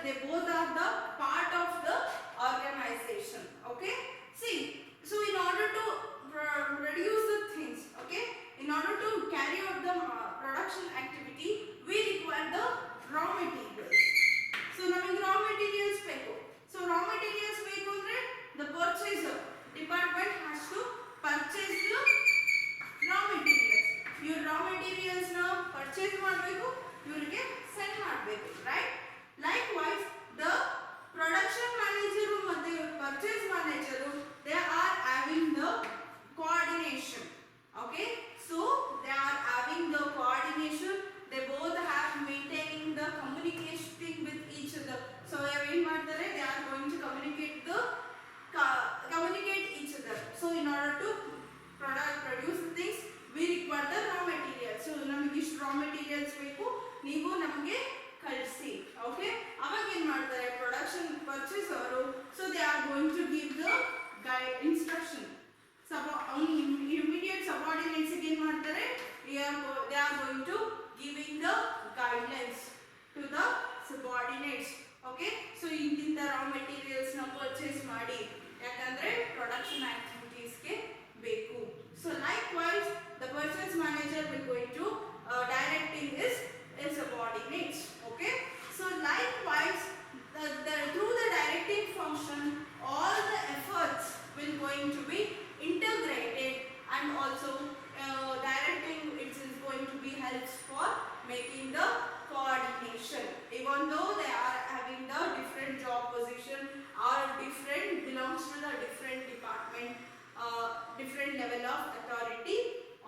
they both are the part of the organization. Okay, see, so in order to produce the things, okay, in order to carry out the production activity, we require the raw materials. So ನಮಗೆ raw materials ಬೇಕು. So raw materials ಬೇಕು ಅಂದ್ರೆ the purchaser department has to purchase the raw materials. You raw materials na purchase ಮಾಡಬೇಕು, ಇವರಿಗೆ send ಮಾಡಬೇಕು, right? Likewise, the production manager ಮತ್ತು purchase manager, they are having the coordination. Okay, so they are having the coordination. They both have maintaining the communication with each other. So ಏನು ಮಾಡ್ತಾರೆ, they are going to communicate each other. So in order to produce the things, we require the raw materials. So ನಮಗೆ ಇಷ್ಟು raw materials ಬೇಕು, ನೀವು ನಮಗೆ ಕಳಿಸಿ. Okay, ಅವಾಗ ಏನು ಮಾಡ್ತಾರೆ production purchase ಅವರು, so they are going to give the instruction. Immediate subordinates ಏನು ಮಾಡ್ತಾರೆ, they are going to giving the guidelines to the subordinates. Okay, so ಇಂತಿಂತ raw materials ನ purchase ಮಾಡಿ, ಯಾಕಂದ್ರೆ production activities ಗೆ ಬೇಕು. So likewise, the purchase manager will going to directing his subordinates. Okay, so likewise, through the directing function, all the efforts will going to be integrated, and also directing it is going to be helps for making the coordination. Even though they are having the different job position or different belongs to the different department, different level of authority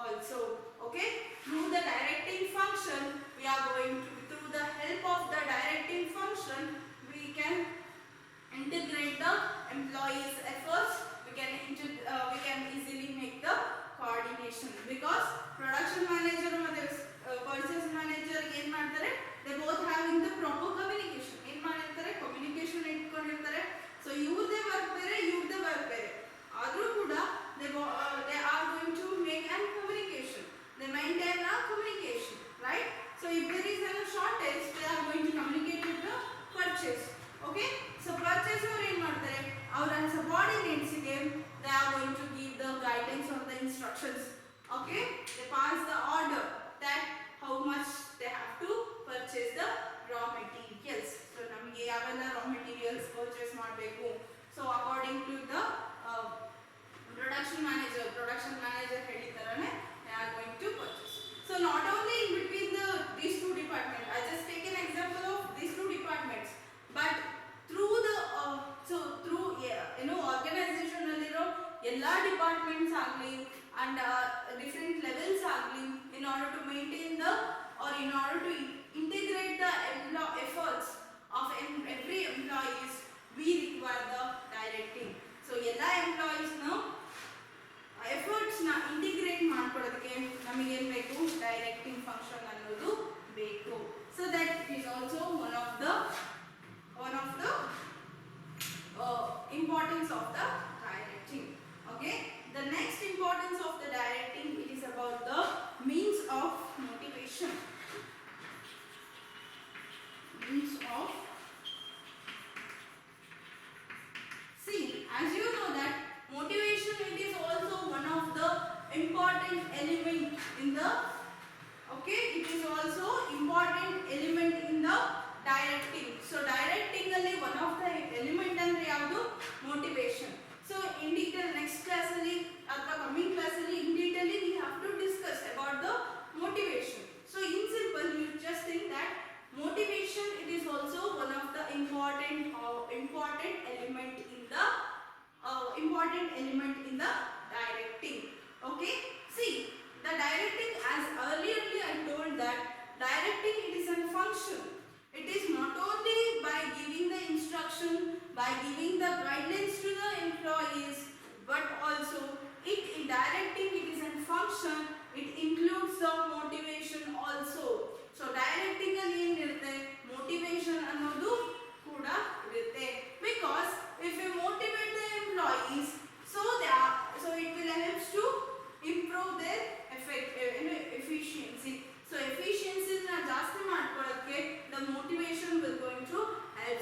also. Okay, through the directing function, we are going to, through the help of the directing function, we can integrate the employees efforts. We can easily make the coordination, because production manager ಮತ್ತು purchase manager ಏನು ಮಾಡ್ತಾರೆ, they both having the proper communication. ಏನು ಮಾಡಿರ್ತಾರೆ, communication ಇಟ್ಕೊಂಡಿರ್ತಾರೆ. So ಇವ್ರದೇ work ಬೇರೆ, ಇವ್ರದೇ work ಬೇರೆ, ಆದರೂ ಕೂಡ they are going to make an communication. They maintain a communication, right? So if there is a shortage, they are going to communicate with the purchase. Okay, so purchase ಅವರು ಏನು ಮಾಡ್ತಾರೆ, ಅವರ subordinates ಗೆ they are going to give the guidance or the instructions. Okay, they pass the order that how much they have to purchase the raw materials. So ನಮಗೆ ಯಾವೆಲ್ಲ raw materials purchase ಮಾಡಬೇಕು, so according to the production manager ಹೇಳಿದಾರನೆ they are going to purchase. So not only in between these two departments, I just take an example of these two departments, but through the organization nalliro ella departments agli and different levels agli, in order to maintain the, or in order to integrate the efforts of every employees, we require the directing. So ella employees na efforts na integrate ಮಾಡ್ಕೊಳ್ಳೋದಕ್ಕೆ ನಮಗೆ ಏನು ಬೇಕು, directing function ಅನ್ನೋದು ಬೇಕು. So that is also one of the importance of the directing. Okay, the next importance of the directing, it is about the means of motivation. Means of, see, as you know that motivation, it is also one of the important element in the, okay, it is also important element in the directing. So directing alli one of the element andre yavadu, motivation. So in detail next class alli athwa coming class alli in detail we have to discuss about the motivation. So in simple, you just think that motivation, it is also one of the important element in the directing. Okay, see, the directing, as earlier I told that directing, it is a function. It is not only by giving the instruction, by giving the guidelines to the employees, but also in directing, it is a function. It includes the motivation also. So directing alli ಏನು ಇರುತ್ತೆ, motivation ಅನ್ನೋದು ಕೂಡ ಇರುತ್ತೆ. Because if you motivate the employees, so it will help to improve their efficiency. So efficiency na ಜಾಸ್ತಿ ಮಾಡ್ಕೊಳ್ಳೋಕೆ the motivation will going to help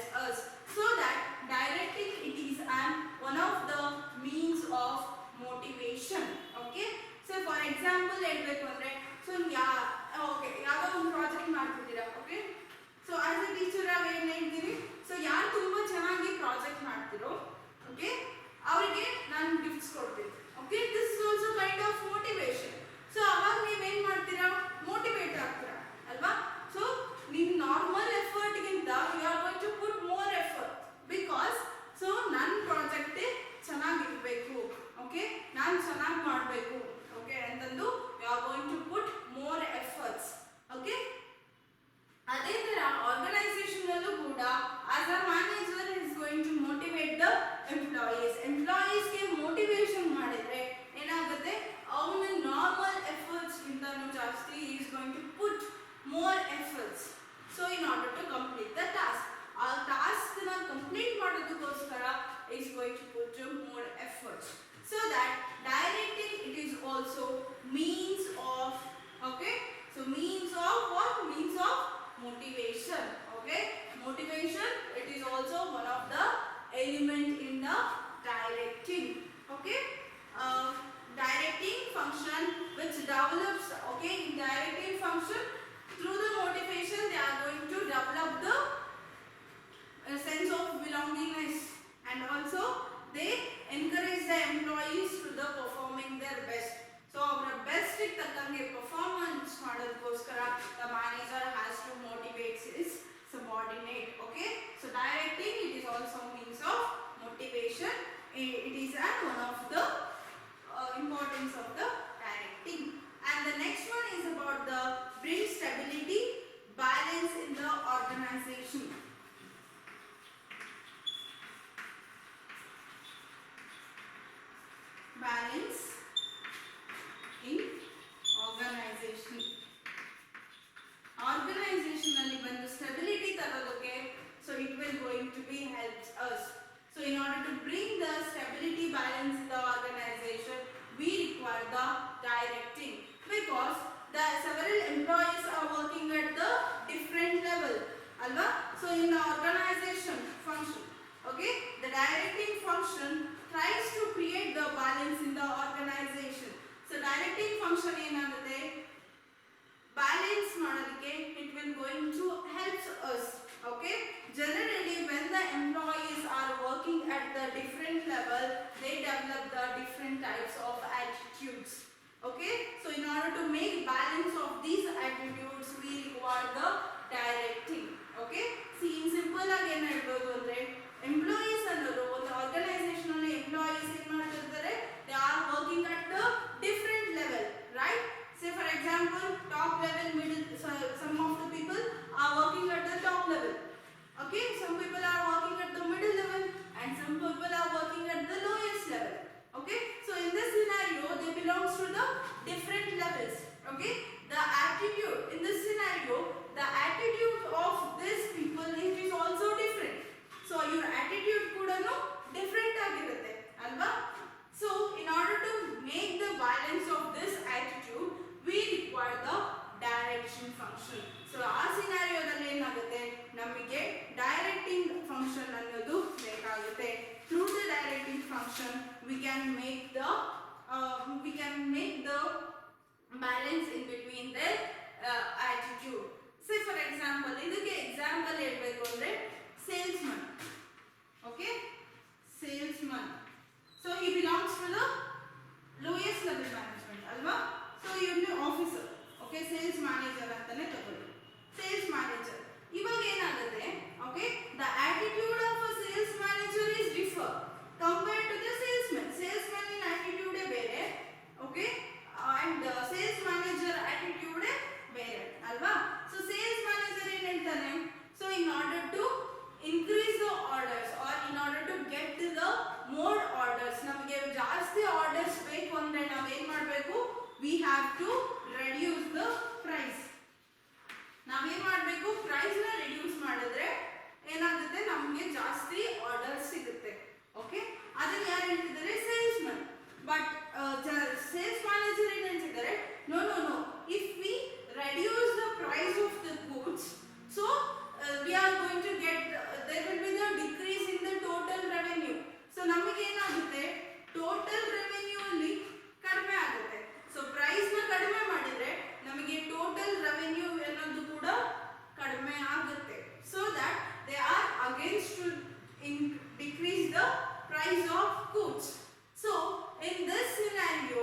directing function tries to create the balance in the organization. So directing function ಏನಾಗುತ್ತೆ balance ಮಾಡೋದಕ್ಕೆ it will going to help us. Okay, generally when the employees are working at the different level, they develop the different types of attitudes. Okay, so in order to make balance of these attitudes we require the directing. Okay, see in simple again ಹೇಳ್ಬೋದು ಅಂದ್ರೆ employees ಅನ್ನೋದು ಒಂದು organization ಅಲ್ಲಿ employees ಏನು ಮಾಡ್ತಿರ್ತಾರೆ, they are working at the different level, right? Say for example top level, middle, some of the people are working at the top level. Okay, some people are working at the middle level and some people are working at the lowest level. Okay, so in this scenario they belongs to the different levels. Okay, the attitude in this scenario, the attitude of these people is also different. So your attitude ಕೂಡ different ಆಗಿರುತ್ತೆ ಅಲ್ವಾ? So in order to make the balance of this attitude we require the direction function. So ಆ scenarioದಲ್ಲಿ ಏನಾಗುತ್ತೆ, ನಮಗೆ directing function ಅನ್ನೋದು ಬೇಕಾಗುತ್ತೆ. Through the directing function we can make the balance in between their attitude. Say for example ಇದಕ್ಕೆ example ಹೇಳಬೇಕು ಅಂದ್ರೆ salesman. Okay, salesman, so he belongs to the lowest level management ಅಲ್ವಾ? So ಇವನು officer. Okay, sales manager ಅಂತಾನೆ ತಗೊಳ್ಳಿ. Sales manager ಇವಾಗ ಏನಾಗುತ್ತೆ, okay, the attitude of a sales manager is differ compared to the salesman. Salesman in attitude ಬೇರೆ, okay, and sales manager attitude ಬೇರೆ ಅಲ್ವಾ? So sales manager ಏನು ಹೇಳ್ತಾನೆ, so in order to increase the orders or in order to get to the more orders, ನಮಗೆ ಜಾಸ್ತಿ orders ಬೇಕು ಅಂದ್ರೆ ನಾವು ಏನು ಮಾಡಬೇಕು, we have to reduce the price. ನಾವೇನು ಮಾಡಬೇಕು, ಪ್ರೈಸ್ ನ ರಿಡ್ಯೂಸ್ ಮಾಡಿದ್ರೆ ಏನಾಗುತ್ತೆ, ನಮಗೆ ಜಾಸ್ತಿ ಆರ್ಡರ್ ಸಿಗುತ್ತೆ. ಓಕೆ, ಅದನ್ನ ಯಾರು ಹೇಳ್ತಿದ್ದಾರೆ, ಸೇಲ್ಸ್ಮನ್. ಬಟ್ ಸೇಲ್ಸ್ ಮ್ಯಾನೇಜರ್ ಏನು ಹೇಳ್ತಿದ್ದಾರೆ, no no no, if we reduce the price of the goods, so we are going to get there will be the decrease in the total revenue. So ನಮಗೆ ಏನಾಗುತ್ತೆ, total revenue ಅಲ್ಲಿ ಕಡಿಮೆ ಆಗುತ್ತೆ. So price ನ ಕಡಿಮೆ ಮಾಡಿದ್ರೆ ನಮಗೆ total revenue ಅನ್ನೋದು ಕೂಡ ಕಡಿಮೆ ಆಗುತ್ತೆ. So that they are against to decrease the price of goods. So in this scenario,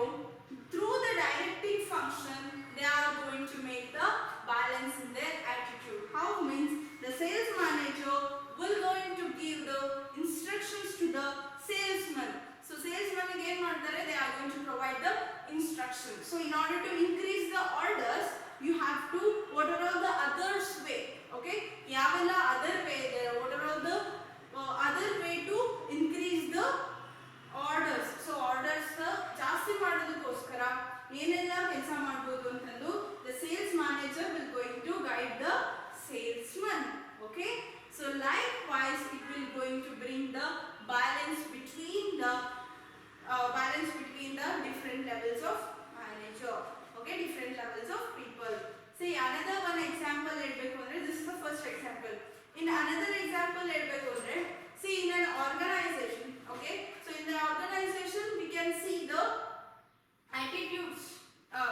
through the directing function they are going to make the balance in their attitude. How means the sales manager will going to give the instructions to the salesman. So salesman again ಮಾಡ್ತಾರೆ, they are going to provide the instructions. So in order to increase the orders you have to, what are all the others way, okay, ಯಾವೆಲ್ಲ other way there, what are all the other way to increase the orders. So orders ಜಾಸ್ತಿ ಮಾಡೋದಕ್ಕೋಸ್ಕರ ಏನೆಲ್ಲ ಕೆಲಸ ಮಾಡಬಹುದು ಅಂತಂದು the sales manager will going to guide the salesman. Okay, so likewise it will going to bring the balance between the different levels of manager. Okay, different levels of people. See another one example helbeku andre, this is the first example. In another example helbeku andre, see in an organization, okay, so in the organization we can see the attitudes.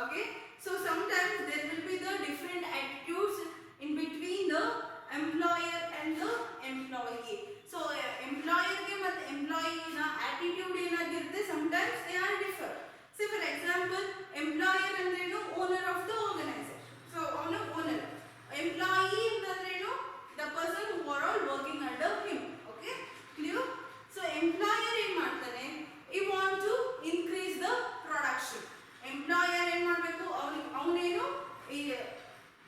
Okay, so sometimes there will be the different attitudes in between the employer and the employee. So employer ge matte employee na attitude enagirutte, sometimes they are different. Say for example employer andrenu owner of the organization. So owner, employee andrenu the person who are all working under him. Okay, clear? So employer ಏನು ಮಾಡ್ತಾನೆ, he want to increase the production. Employer ಏನು ಮಾಡಬೇಕು, ಅವನೇನು ಈ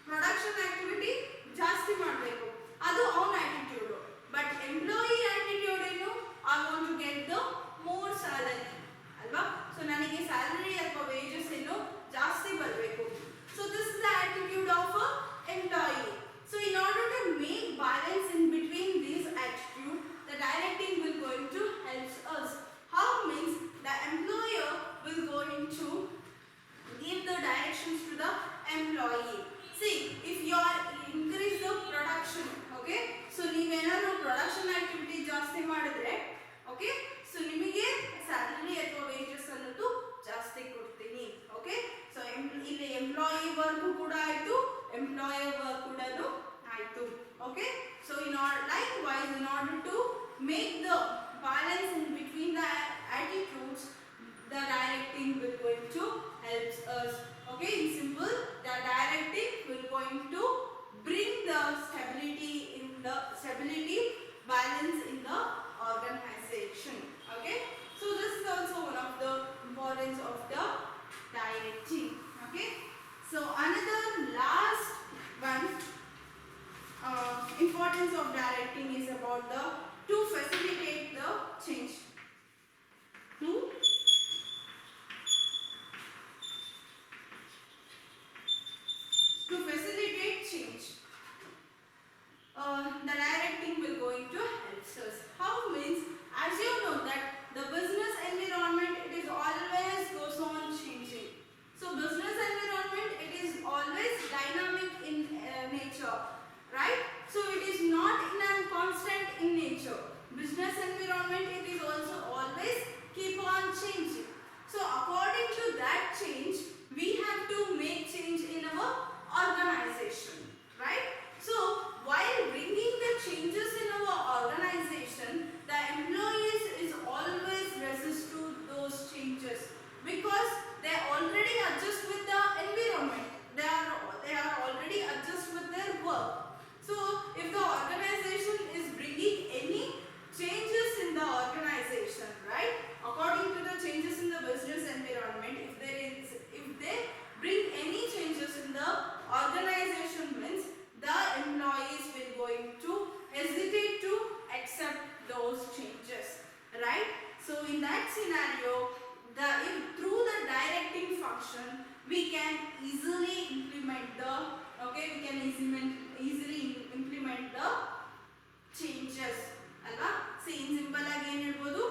production activity ಜಾಸ್ತಿ ಮಾಡಬೇಕು, ಅದು ಅವನ ಆಟಿಟ್ಯೂಡ್. ಬಟ್ ಎಂಪ್ಲಾಯಿ ಆಟಿಟ್ಯೂಡ್ ಏನು, I want to get the more salary ಅಲ್ವಾ? ಸೊ ನನಗೆ ಸ್ಯಾಲರಿ ಅಥವಾ ವೇಜಸ್ ಏನು ಜಾಸ್ತಿ ಬರಬೇಕು. So this is the attitude of a employee. So in order to make balance in between these attitude, the directing will going to help us. How means the employer will going to give the directions to the employee. See, if you are increase the production, okay, so ನೀವೇನಾದರೂ production activity ಜಾಸ್ತಿ ಮಾಡಿದ್ರೆ okay. So ನಿಮಗೆ salary ಅಥವಾ wages ಅನ್ನೋದು ಜಾಸ್ತಿ ಕೊಡ್ತೀನಿ. Okay. So ಇಲ್ಲಿ employee work ಕೂಡ ಆಯ್ತು, ಎಂಪ್ಲಾಯರ್ ವರ್ಕ್ ಕೂಡ ಆಯ್ತು. Okay. So likewise in order to make the balance in between the attitudes, the directing will going to helps us. Okay, in simple, the directing will going to bring the stability balance in the organization. Okay, so this is also one of the importance of the directing. Okay, so another last one importance of directing is about the to facilitate the change. To facilitate change, the directing will going to help us. How means, as you know that the business environment, it is always goes on changing. So business environment, it is always dynamic in nature, right? So it is not in a constant in nature. Business environment, it is also always keep on changing. So according to that change, we have to make change in our organization, right? So while bringing the changes in our organization, the employees is always resist to those changes because they already adjust with the environment. They are already adjust with their work. So if the organization is bringing any changes in the organization, right, according to the changes in the business environment, if they bring any changes in the organization, means the employees will going to hesitate to accept those changes, right? So in that scenario, through the directing function, we can easily implement the changes alva. See, in simple ಆಗಿ ಏನು ಹೇಳ್ಬೋದು,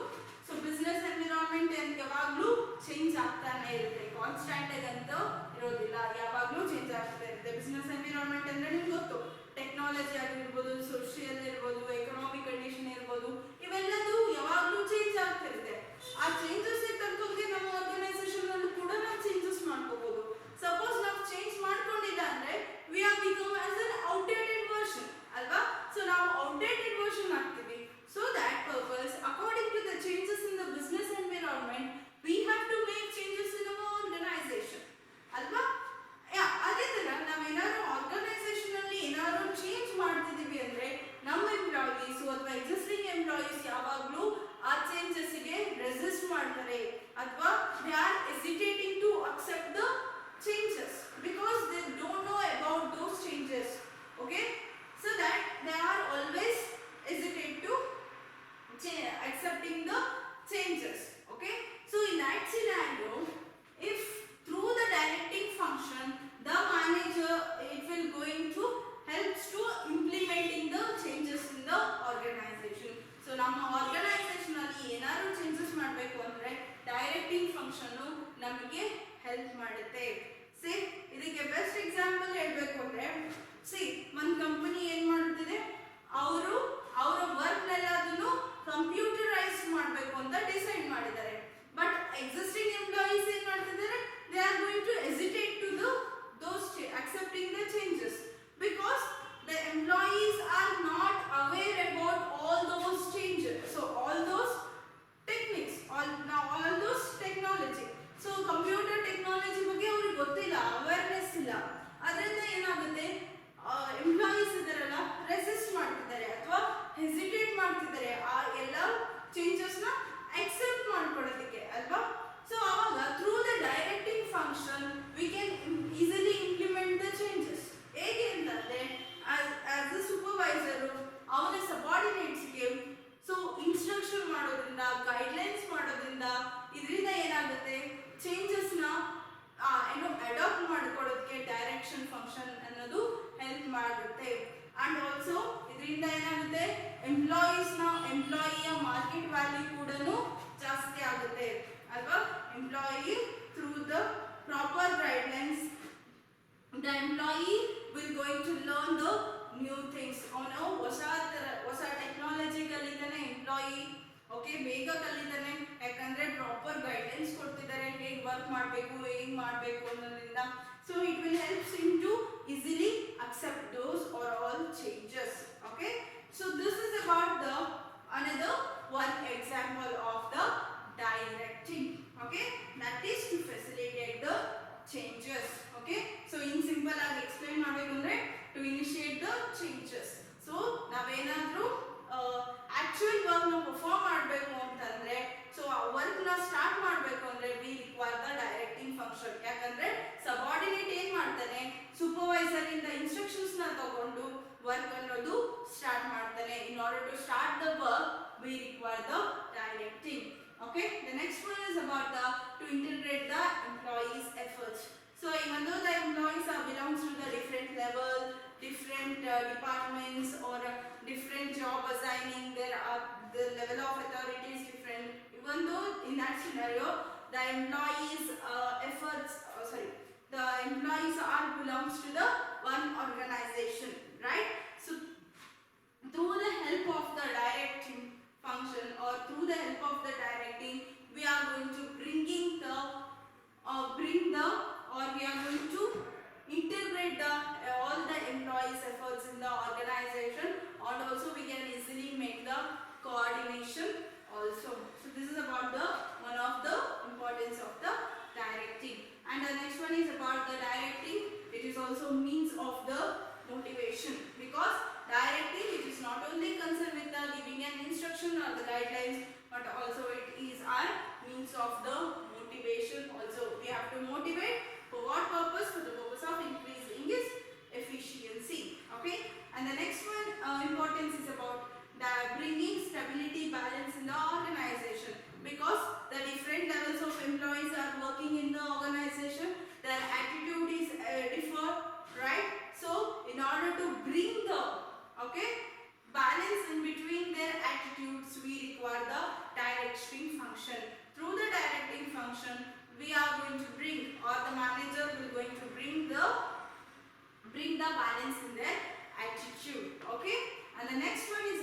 so business environment ಯಾವಾಗಲೂ change ಆಗ್ತಾನೆ ಇರುತ್ತೆ, constant ಆಗಂತೂ ಇರೋದಿಲ್ಲ, ಯಾವಾಗಲೂ change ಆಗ್ತಾ ಇರುತ್ತೆ. ಬಿಸ್ನೆಸ್ ಎನ್ವಿರಾನ್ಮೆಂಟ್ ಅಂದ್ರೆ ನಿಮ್ಗೆ ಗೊತ್ತು, ಟೆಕ್ನಾಲಜಿ ಆಗಿರ್ಬೋದು, ಸೋಷಿಯಲ್ ಇರ್ಬೋದು, ಎಕನಾಮಿಕ್ ಕಂಡೀಷನ್ ಇರ್ಬೋದು, ಇವೆಲ್ಲದೂ ಯಾವಾಗಲೂ ಚೇಂಜ್ ಆಗ್ತಿರುತ್ತೆ. ಆ ಚೇಂಜಸ್ ತಕ್ಕಂಗೆ ನಮ್ಮ ಆರ್ಗನೈಸೇಷನ್ ಅಲ್ಲೂ ಕೂಡ ನಾವು ಚೇಂಜಸ್ ಮಾಡ್ಕೋಬಹುದು. ಸಪೋಸ್ ನಾವು ಚೇಂಜ್ ಮಾಡ್ಕೊಂಡಿಲ್ಲ ಅಂದ್ರೆ we are become as an outdated version ಅಲ್ವಾ. ಸೊ ನಾವು ಔಟ್ಡೇಟೆಡ್ ವರ್ಷನ್ ಆಗ್ತೀವಿ. So that purpose, according to the changes in the business environment, we have to make changes in our organisation ಅಲ್ವಾ. ಅದೇ ತರ ನಾವೇನಾದ್ರು ಆರ್ಗನೈಸೇಷನ್ ಅಲ್ಲಿ ಏನಾದ್ರು ಚೇಂಜ್ ಮಾಡ್ತಿದೀವಿ ಅಂದ್ರೆ ನಮ್ಮ ಎಂಪ್ಲಾಯೀಸ್ ಅಥವಾ ಎಕ್ಸಿಸ್ಟಿಂಗ್ ಎಂಪ್ಲಾಯೀಸ್ ಯಾವಾಗಲೂ ಆ ಚೇಂಜಸ್ ಗೆ ರೆಸಿಸ್ಟ್ ಮಾಡ್ತಾರೆ ಅಥವಾ they are hesitating to accept the changes because they don't know about those changes. Okay, so that they are always hesitate to accepting the changes. Okay, so in that scenario, if through the directing function, the manager, it will going to helps to implementing the changes in the organization. So ನಮ್ಮ organisation ಅಲ್ಲಿ ಏನಾದ್ರು changes ಮಾಡಬೇಕು ಅಂದ್ರೆ directing function ನಮಗೆ help ಮಾಡುತ್ತೆ. ಇದಕ್ಕೆ best example ಹೇಳ್ಬೇಕು ಅಂದ್ರೆ, ಒಂದು ಕಂಪನಿ ಏನ್ ಮಾಡುತ್ತಿದೆ, ಅವರು ಅವರ ವರ್ಕ್ ಎಲ್ಲದನ್ನು ಕಂಪ್ಯೂಟರೈಸ್ ಮಾಡಬೇಕು ಅಂತ ಡಿಸೈಡ್ ಮಾಡಿದ್ದಾರೆ. ಬಟ್ ಎಕ್ಸಿಸ್ಟಿಂಗ್ ಎಂಪ್ಲಾಯೀಸ್ ಏನ್ ಮಾಡ್ತಿದ್ದಾರೆ, they are going to hesitate to those accepting the changes because the employees are not aware about all those changes. So all those techniques, all those technology, so computer technology ಬಗ್ಗೆ ಅವ್ರಿಗೆ ಗೊತ್ತಿಲ್ಲ, awareness ಇಲ್ಲ. ಅದರಿಂದ ಏನಾಗುತ್ತೆ, employees ಇದರಲ್ಲ resist ಮಾಡ್ತಿದ್ದಾರೆ ಅಥವಾ hesitate ಮಾಡ್ತಿದ್ದಾರೆ ಆ ಎಲ್ಲ ಚೇಂಜಸ್ ನ ಅಕ್ಸೆಪ್ಟ್ ಮಾಡ್ಕೊಳ್ಳೋದಕ್ಕೆ ಅಲ್ವಾ. ಸೊ ಅವಾಗ through the directing function we can easily implement the changes. ಹೇಗೆ ಅಂತಂದ್ರೆ, ಆಸ್ ಅ ಸೂಪರ್ವೈಸರ್ ಅವನ ಸಬಾರ್ಡಿನೇಟ್ಸ್ಗೆ ಸೊ ಇನ್ಸ್ಟ್ರಕ್ಷನ್ ಮಾಡೋದ್ರಿಂದ, ಗೈಡ್ಲೈನ್ಸ್ ಮಾಡೋದ್ರಿಂದ, ಇದರಿಂದ ಏನಾಗುತ್ತೆ, ಚೇಂಜಸ್ ನ ಅಡಾಪ್ಟ್ ಮಾಡ್ಕೊಳ್ಳೋದಕ್ಕೆ ಡೈರೆಕ್ಷನ್ ಫಂಕ್ಷನ್ ಅನ್ನೋದು ಹೆಲ್ಪ್ ಮಾಡುತ್ತೆ. ಅಂಡ್ ಆಲ್ಸೋ ಇದರಿಂದ ಏನಾಗುತ್ತೆ, ಎಂಪ್ಲಾಯಿಯ ಮಾರ್ಕೆಟ್ ವ್ಯಾಲ್ಯೂ ಕೂಡ ಜಾಸ್ತಿ ಆಗುತ್ತೆ ಅಲ್ವಾ. Employee through the proper guidelines, the employee will going to learn the new things. ಅವನು ಹೊಸ ಟೆಕ್ನಾಲಜಿ ಕಲಿತಾನೆ ಎಂಪ್ಲಾಯಿ. ಓಕೆ, ಬೇಗ ಮಾಡಬೇಕು ಹೇಗೆ ಮಾಡಬೇಕು ಅನ್ನೋದ್ರಿಂದ so it will helps him to easily accept those or all changes. Okay, so this is about the another one example of the directing. Okay, that is to facilitate the changes. Okay, so in simple agi explain ಮಾಡಬೇಕು ಅಂದ್ರೆ to initiate the changes. So ನಾವೇನಾದ್ರೂ actual work ನ perform ಮಾಡಬೇಕು ಅಂತಂದ್ರೆ so ಆ work ನ start ಮಾಡಬೇಕು ಅಂದ್ರೆ we require the directing function. ಯಾಕಂದ್ರೆ subordinate ಏನ್ ಮಾಡ್ತಾನೆ supervisor ಇಂದ instructions ನ ತಗೊಂಡು work ಅನ್ನೋದು ಸ್ಟಾರ್ಟ್ ಮಾಡ್ತಾನೆ. In order to start the work we require the directing. Okay, the next one is about the to integrate the employees efforts. So even though the employees are belongs to the different level, different departments or different job assigning, there are the level of authority is different. Even though in that scenario the employees efforts the employees are belongs to the one organization, right? So through the help of the directing function or through the help of the directing we are going to we are going to integrate the all the employees efforts in the organization, and also we can easily make the coordination also. So this is about the one of the importance of the directing. And the next one is about the directing. It is also means of the motivation, because directing it is not only concerned with the giving an instruction or the guidelines, but also it is our means of the motivation also. We have to motivate for what purpose? For the purpose of increasing its efficiency. Okay, and the next one importance is about the bringing stability balance in the organization, because the different levels of employees are working in the organization, their attitude is differ, right? So in order to bring the balance in between their attitudes we require the directing function. Through the directing function we are going to bring, or the manager will going to bring the balance in their attitude. Okay, and the next one is